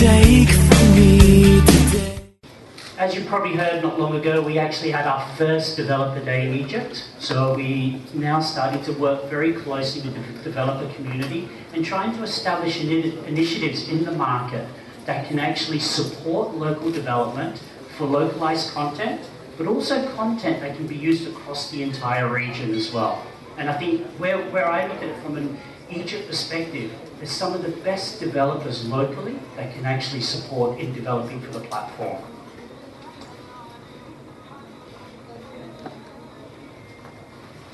take from me today? As you probably heard not long ago, we actually had our first developer day in Egypt. So we now starting to work very closely with the developer community and trying to establish initiatives in the market that can actually support local development for localized content, but also content that can be used across the entire region as well. And I think where I look at it from an Egypt perspective, there's some of the best developers locally that can actually support in developing for the platform.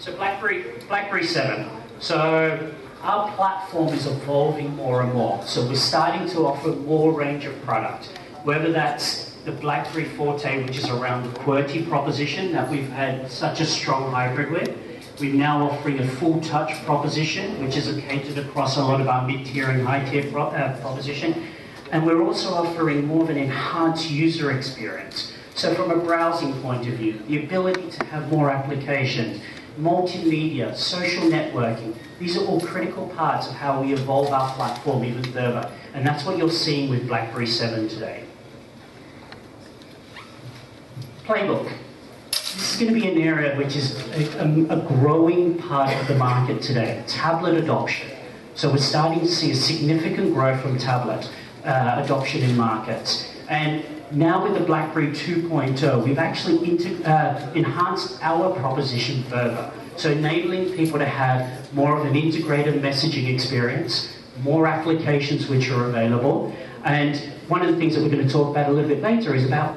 So BlackBerry 7. So our platform is evolving more and more. So we're starting to offer more range of product, whether that's the BlackBerry Forte, which is around the QWERTY proposition that we've had such a strong hybrid with. We're now offering a full touch proposition, which is catered across a lot of our mid-tier and high-tier proposition. And we're also offering more of an enhanced user experience. So from a browsing point of view, the ability to have more applications, multimedia, social networking, these are all critical parts of how we evolve our platform even further. And that's what you're seeing with BlackBerry 7 today. Playbook. This is going to be an area which is a growing part of the market today, tablet adoption. So we're starting to see a significant growth from tablet adoption in markets. And now with the BlackBerry 2.0, we've actually enhanced our proposition further. So enabling people to have more of an integrated messaging experience, more applications which are available. And one of the things that we're going to talk about a little bit later is about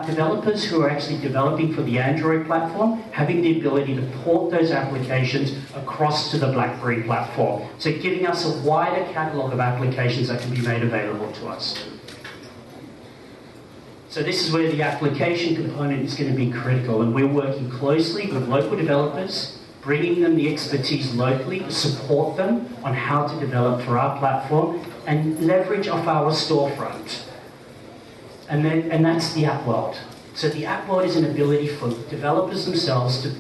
developers who are actually developing for the Android platform, having the ability to port those applications across to the BlackBerry platform. So giving us a wider catalogue of applications that can be made available to us. So this is where the application component is going to be critical, and we're working closely with local developers, bringing them the expertise locally to support them on how to develop for our platform and leverage off our storefront. And that's the app world. So the app world is an ability for developers themselves to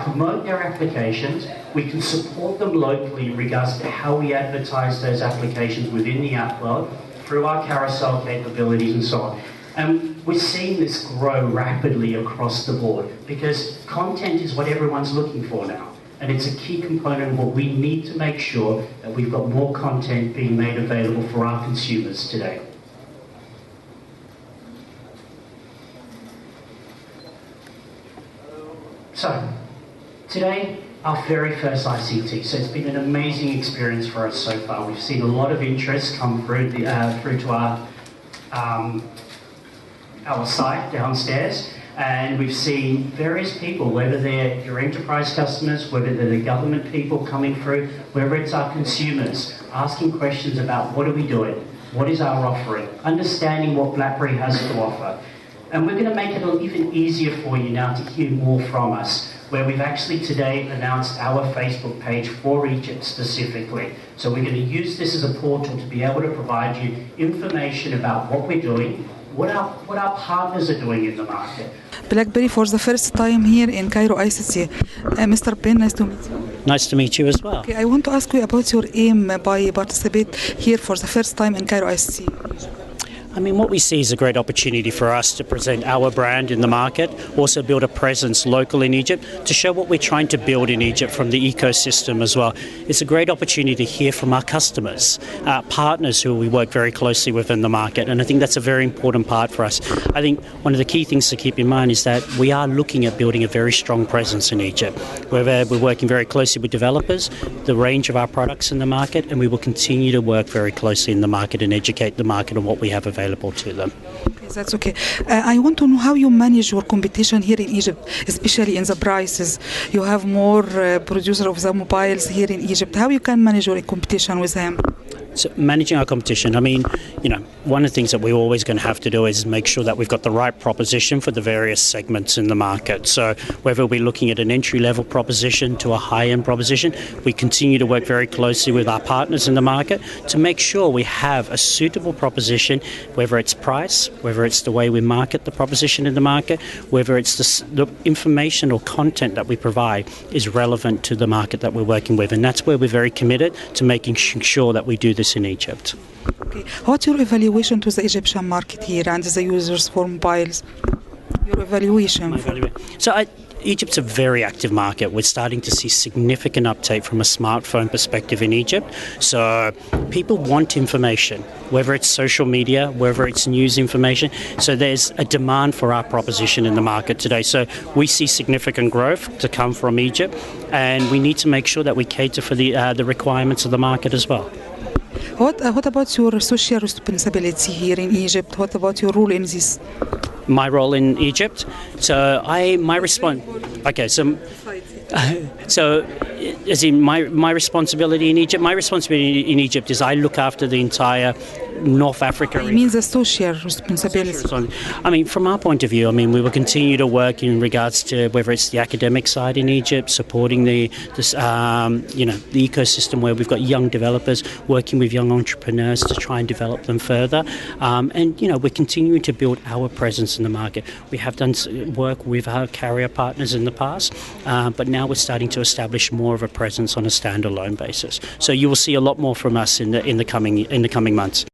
promote their applications. We can support them locally in regards to how we advertise those applications within the app world through our carousel capabilities and so on. And we're seeing this grow rapidly across the board because content is what everyone's looking for now. And it's a key component of what we need to make sure that we've got more content being made available for our consumers today. So, today, our very first ICT. So it's been an amazing experience for us so far. We've seen a lot of interest come through to our site downstairs, and we've seen various people, whether they're your enterprise customers, whether they're the government people coming through, whether it's our consumers, asking questions about what are we doing, what is our offering, understanding what BlackBerry has to offer. And we're going to make it even easier for you now to hear more from us, where we've actually today announced our Facebook page for Egypt specifically. So we're going to use this as a portal to be able to provide you information about what we're doing, what our partners are doing in the market. BlackBerry for the first time here in Cairo ICT. Mr. Ben, nice to meet you. Nice to meet you as well. Okay, I want to ask you about your aim by participate here for the first time in Cairo ICT. I mean, what we see is a great opportunity for us to present our brand in the market, also build a presence local in Egypt, to show what we're trying to build in Egypt from the ecosystem as well. It's a great opportunity to hear from our customers, our partners who we work very closely with in the market, and I think that's a very important part for us. I think one of the key things to keep in mind is that we are looking at building a very strong presence in Egypt. We're working very closely with developers, the range of our products in the market, and we will continue to work very closely in the market and educate the market on what we have available to them. Okay, that's okay. I want to know how you manage your competition here in Egypt, especially in the prices. You have more producers of the mobiles here in Egypt. How you can manage your competition with them? So managing our competition, I mean, one of the things that we're always going to have to do is make sure that we've got the right proposition for the various segments in the market. So whether we're looking at an entry-level proposition to a high-end proposition, we continue to work very closely with our partners in the market to make sure we have a suitable proposition, whether it's price, whether it's the way we market the proposition in the market, whether it's the information or content that we provide is relevant to the market that we're working with. And that's where we're very committed to making sure that we do this this in Egypt. Okay. What's your evaluation to the Egyptian market here and the users for mobiles? Your evaluation. Egypt's a very active market. We're starting to see significant uptake from a smartphone perspective in Egypt. So people want information, whether it's social media, whether it's news information. So there's a demand for our proposition in the market today. So we see significant growth to come from Egypt, and we need to make sure that we cater for the requirements of the market as well. What about your social responsibility here in Egypt? What about your role in this? My role in Egypt. So my responsibility in Egypt. My responsibility in Egypt is I look after the entire North Africa. It means a social responsibility. From our point of view, we will continue to work in regards to whether it's the academic side in Egypt, supporting the ecosystem where we've got young developers working with young entrepreneurs to try and develop them further. We're continuing to build our presence in the market. We have done work with our carrier partners in the past, but now we're starting to establish more of a presence on a standalone basis. So you will see a lot more from us in the coming months.